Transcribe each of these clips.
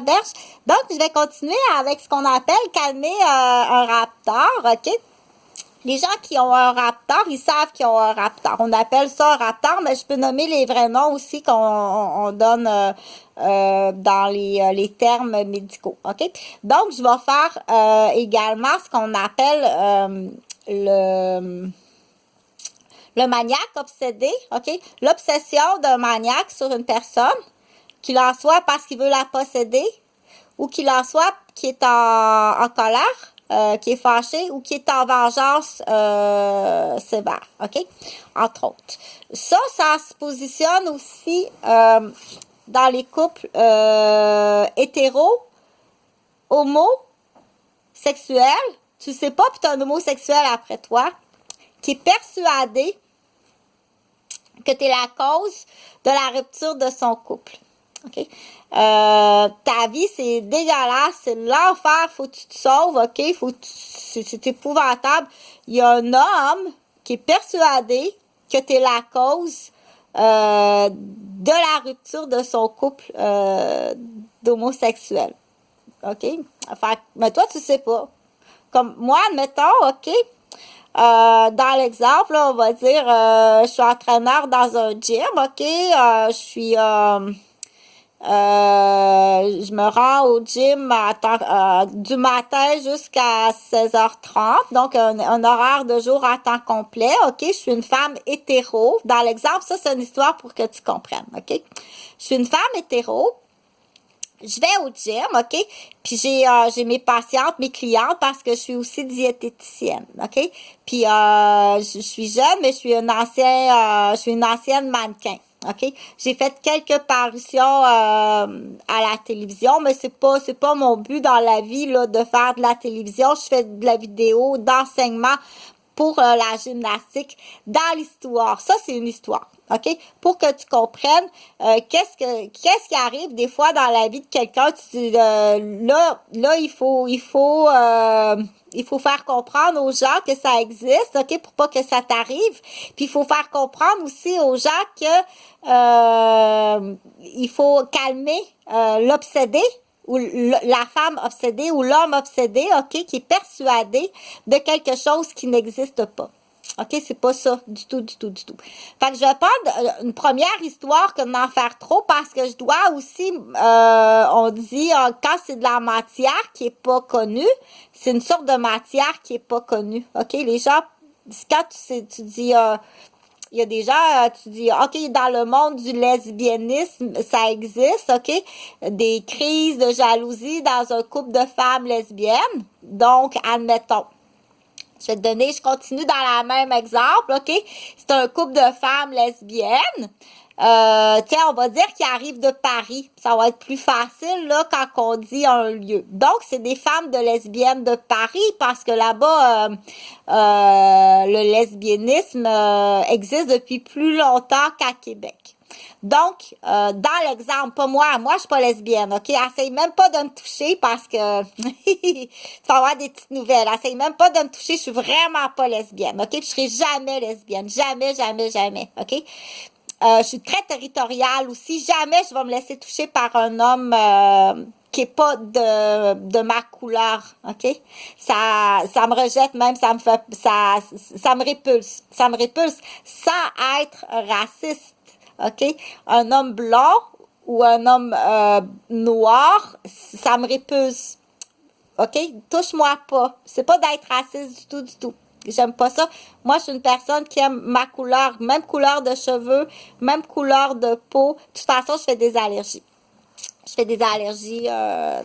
berge. Donc, je vais continuer avec ce qu'on appelle calmer un raptor, OK? Les gens qui ont un raptor, ils savent qu'ils ont un raptor. On appelle ça un raptor, mais je peux nommer les vrais noms aussi qu'on donne dans les termes médicaux, OK? Donc, je vais faire également ce qu'on appelle le maniaque obsédé, OK? L'obsession d'un maniaque sur une personne, qu'il en soit parce qu'il veut la posséder, ou qu'il en soit qui est en colère, qui est fâché, ou qui est en vengeance sévère, OK? Entre autres. Ça se positionne aussi dans les couples hétéros, homosexuels. Tu sais pas, puis tu as un homosexuel après toi, qui est persuadé que tu es la cause de la rupture de son couple. OK? Ta vie, c'est dégueulasse, c'est l'enfer, faut que tu te sauves, OK? C'est épouvantable. Il y a un homme qui est persuadé que tu es la cause de la rupture de son couple d'homosexuels. OK? Enfin, mais toi, tu sais pas. Comme moi, admettons, OK? Dans l'exemple, on va dire, je suis entraîneur dans un gym, OK? Je me rends au gym du matin jusqu'à 16h30, donc un horaire de jour à temps complet, OK? Je suis une femme hétéro. Dans l'exemple, ça, c'est une histoire pour que tu comprennes, OK? Je suis une femme hétéro. Je vais au gym, OK? Puis j'ai mes patientes, mes clientes, parce que je suis aussi diététicienne, OK? Puis je suis jeune, mais je suis une ancienne mannequin, OK? J'ai fait quelques parutions à la télévision, mais c'est pas mon but dans la vie là de faire de la télévision. Je fais de la vidéo, d'enseignement pour la gymnastique dans l'histoire. Ça, c'est une histoire. OK? Pour que tu comprennes qu'est-ce qui arrive des fois dans la vie de quelqu'un. Là, il faut faire comprendre aux gens que ça existe, OK? Pour pas que ça t'arrive. Puis il faut faire comprendre aussi aux gens que il faut calmer l'obsédé ou la femme obsédée ou l'homme obsédé, OK? Qui est persuadé de quelque chose qui n'existe pas. OK, c'est pas ça du tout. Fait que je vais prendre une première histoire que d'en faire trop parce que je dois aussi, on dit, quand c'est de la matière qui est pas connue, c'est une sorte de matière qui est pas connue. OK, les gens, quand tu dis, il y a des gens, tu dis, OK, dans le monde du lesbianisme, ça existe, OK? Des crises de jalousie dans un couple de femmes lesbiennes. Donc, admettons. Je continue dans le même exemple, OK? C'est un couple de femmes lesbiennes. Tiens, on va dire qu'ils arrivent de Paris. Ça va être plus facile, là, quand on dit un lieu. Donc, c'est des femmes de lesbiennes de Paris parce que là-bas, le lesbianisme existe depuis plus longtemps qu'à Québec. Donc, dans l'exemple, pas moi, je suis pas lesbienne, OK? Essaye même pas de me toucher parce que tu vas avoir des petites nouvelles. Essaye même pas de me toucher, je suis vraiment pas lesbienne, OK? Puis je serai jamais lesbienne, jamais, OK? Je suis très territoriale aussi, jamais je vais me laisser toucher par un homme qui est pas de ma couleur, OK? Ça me rejette même, ça me répulse sans être raciste. OK? Un homme blanc ou un homme noir, ça me répulse. OK? Touche-moi pas. C'est pas d'être raciste du tout. J'aime pas ça. Moi, je suis une personne qui aime ma couleur, même couleur de cheveux, même couleur de peau. De toute façon, je fais des allergies.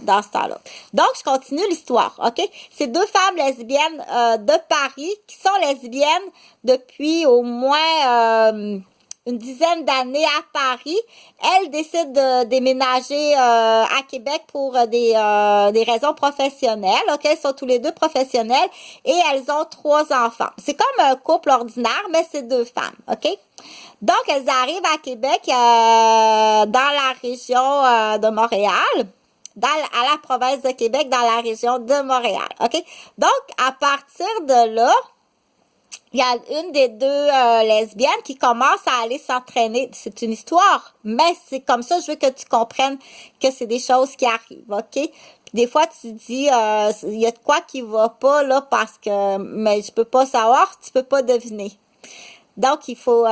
Dans ce temps-là. Donc, je continue l'histoire, OK? C'est deux femmes lesbiennes de Paris qui sont lesbiennes depuis au moins une dizaine d'années à Paris. Elles décident de déménager à Québec pour des raisons professionnelles. OK, elles sont tous les deux professionnelles et elles ont 3 enfants. C'est comme un couple ordinaire, mais c'est 2 femmes. OK? Donc, elles arrivent à Québec dans la région de Montréal. À la province de Québec, dans la région de Montréal. OK? Donc, à partir de là, il y a une des deux lesbiennes qui commence à aller s'entraîner. C'est une histoire, mais c'est comme ça, je veux que tu comprennes que c'est des choses qui arrivent, OK? Puis des fois, tu te dis, il y a de quoi qui va pas, là, parce que, mais je peux pas savoir, tu peux pas deviner. Donc, il faut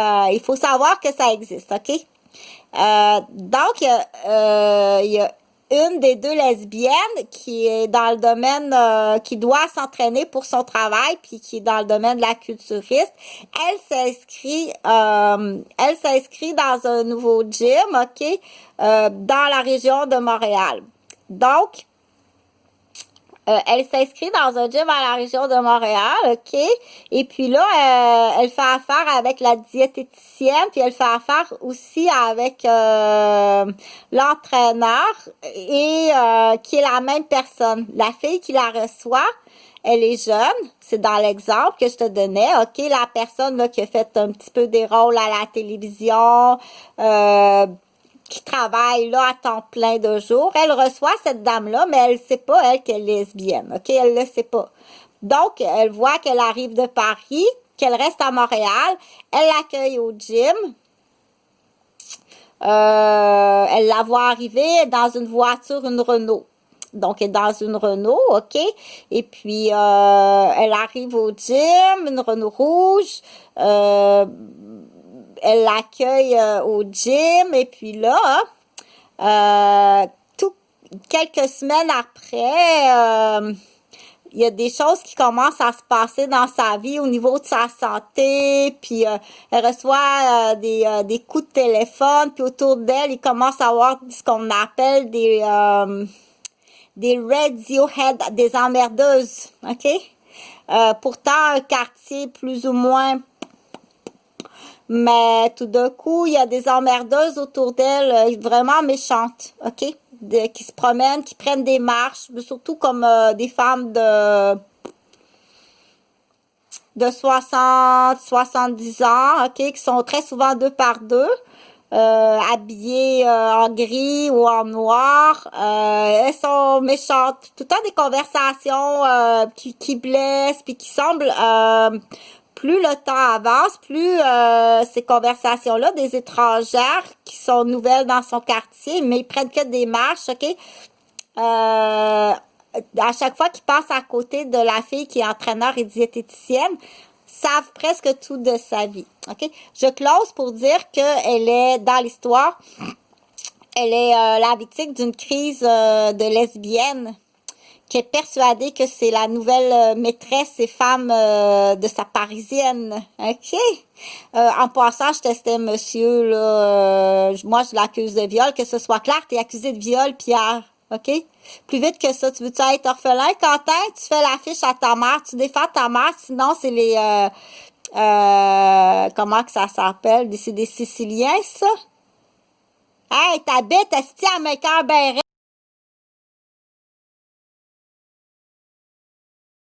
savoir que ça existe, OK? Donc, il y a une des deux lesbiennes qui est dans le domaine, qui doit s'entraîner pour son travail, puis qui est dans le domaine de la culturiste. Elle s'inscrit dans un nouveau gym, OK, dans la région de Montréal. Donc, elle s'inscrit dans un gym à la région de Montréal, OK? Et puis là, elle fait affaire avec la diététicienne, puis elle fait affaire aussi avec l'entraîneur et qui est la même personne. La fille qui la reçoit, elle est jeune, c'est dans l'exemple que je te donnais, OK? La personne là, qui a fait un petit peu des rôles à la télévision, qui travaille là à temps plein de jours. Elle reçoit cette dame-là, mais elle sait pas, elle, qu'elle est lesbienne. OK? Elle le sait pas. Donc, elle voit qu'elle arrive de Paris, qu'elle reste à Montréal. Elle l'accueille au gym. Elle la voit arriver dans une voiture, une Renault. Donc, elle est dans une Renault, OK? Et puis, elle arrive au gym, une Renault rouge. Elle l'accueille au gym et puis là, quelques semaines après, il y a des choses qui commencent à se passer dans sa vie au niveau de sa santé, puis elle reçoit des coups de téléphone, puis autour d'elle, il commence à avoir ce qu'on appelle des radiohead, des emmerdeuses, OK? Pourtant, un quartier plus ou moins, mais tout d'un coup, il y a des emmerdeuses autour d'elle, vraiment méchantes, OK? Qui se promènent, qui prennent des marches, surtout comme des femmes de 60, 70 ans, OK? Qui sont très souvent deux par deux, habillées en gris ou en noir. Elles sont méchantes. Tout le temps des conversations qui blessent, puis qui semblent... plus le temps avance, plus ces conversations-là, des étrangères qui sont nouvelles dans son quartier, mais ils prennent que des marches, OK? À chaque fois qu'ils passent à côté de la fille qui est entraîneur et diététicienne, savent presque tout de sa vie, OK? Je close pour dire qu'elle est, dans l'histoire, elle est la victime d'une crise de lesbienne, qui est persuadée que c'est la nouvelle maîtresse et femme de sa parisienne. OK? En passant, je testais monsieur, là, moi, je l'accuse de viol. Que ce soit clair, t'es accusé de viol, Pierre. OK? Plus vite que ça. Tu veux-tu être orphelin? Quentin, tu fais l'affiche à ta mère. Tu défends ta mère, sinon, c'est les... comment que ça s'appelle? C'est des Siciliens, ça? Hey, t'habites, esti, à Main-Cœur-Béret.